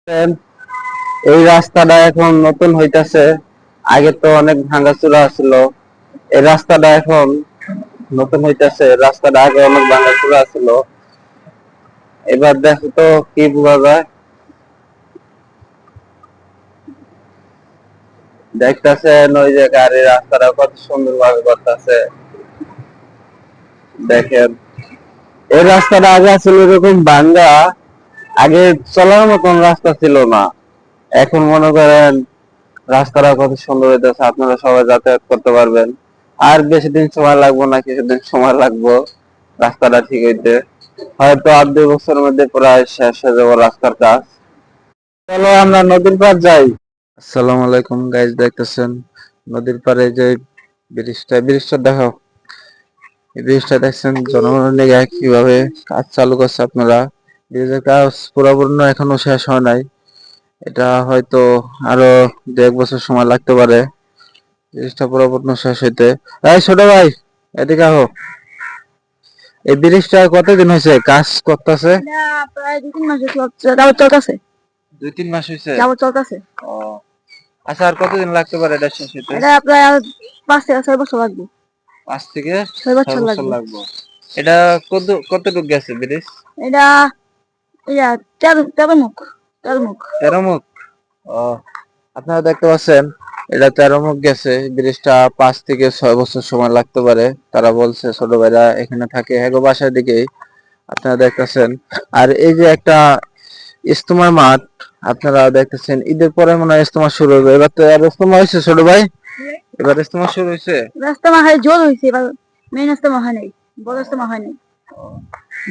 এই রাস্তাটা এখন নতুন হইতাছে। আগে তো অনেক ভাঙাচোরা ছিল। এই রাস্তাটা এখন নতুন হইতাছে। রাস্তাটা আগে অনেক ভাঙাচোরা ছিল। এবার দেখো তো কি বোঝা যায়। দেখতেছেন ওই যে গাড়ি রাস্তাটা কত সুন্দর ভাবে করতেছে। দেখেন এই রাস্তাটা আগে ছিল এরকম ভাঙ্গা। আগে চলার মতন রাস্তা ছিল না। এখন মনে করেন রাস্তাটা কত সুন্দর হইতেছে, আপনারা সবাই যাতায়াত করতে পারবেন। আর বেশি দিন সময় লাগবে না, কিছুদিন সময় লাগবে রাস্তাটা ঠিক হইতে। হয়তো আর 2 বছরের মধ্যে প্রায় শেষ হয়ে যাবো রাস্তার কাজ। চলো আমরা নদীর পার যাই। আসসালামু আলাইকুম গাইজ, দেখতেছেন নদীর পারে যে ব্রিজটা দেখো। এই ব্রিজটা দেখছেন জনগণের লেগে কিভাবে কাজ চালু করছে। আপনারা ব্রিজের কাজ পুরোপূর্ণ এখনো শেষ হয় নাই। এটা হয়তো আরো 1 বছর সময় লাগতে পারে ব্রিজটা পুরোপূর্ণ শেষ হইতে। এই ছোট ভাই, এদিকে আহো। এই ব্রিজটা কতদিন হয়েছে কাজ করতেছে? প্রায় 2-3 মাস চলতেছে। 2-3 মাস হয়েছে। চলতেছে। ও আচ্ছা, আর কতদিন লাগতে পারে এটা শেষ হইতে? এটা প্রায় 5 থেকে 6 বছর লাগবে। 5 থেকে 6 বছর লাগবে। এটা কতটুকু গেছে ব্রিজ? এটা তেরো মুখ। 13 মুখ। ও আপনারা দেখতে পাচ্ছেন এটা 13 মুখ গেছে। ব্রিজটা 5 থেকে 6 বছর সময় লাগতে পারে তারা বলছে। ছোট ভাইরা এখানে থাকে, হেগো বাসার দিকেই আপনারা দেখতেছেন। আর এই যে একটা ইজতেমার মাঠ আপনারা দেখতেছেন, ঈদের পরে মনে হয় ইজতেমা শুরু হবে। এবার তো আর ইজতেমা হয়েছে ছোট ভাই, এবার ইজতেমা শুরু হয়েছে। রাস্তা মাহায় জোর হয়েছে, এবার মেন রাস্তা মাহায় নেই, বড় রাস্তা মাহায় নেই।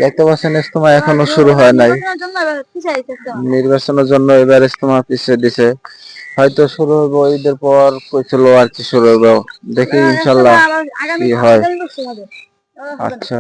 দেখতে পাচ্ছেন ইজতেমা এখনো শুরু হয় নাই। নির্বাচনের জন্য এবার ইজতেমা পিছিয়ে দিছে। হয়তো শুরু হইব ঈদের পর, কইছিল আর কি শুরু হইব। দেখি ইনশাল্লাহ কি হয়। আচ্ছা।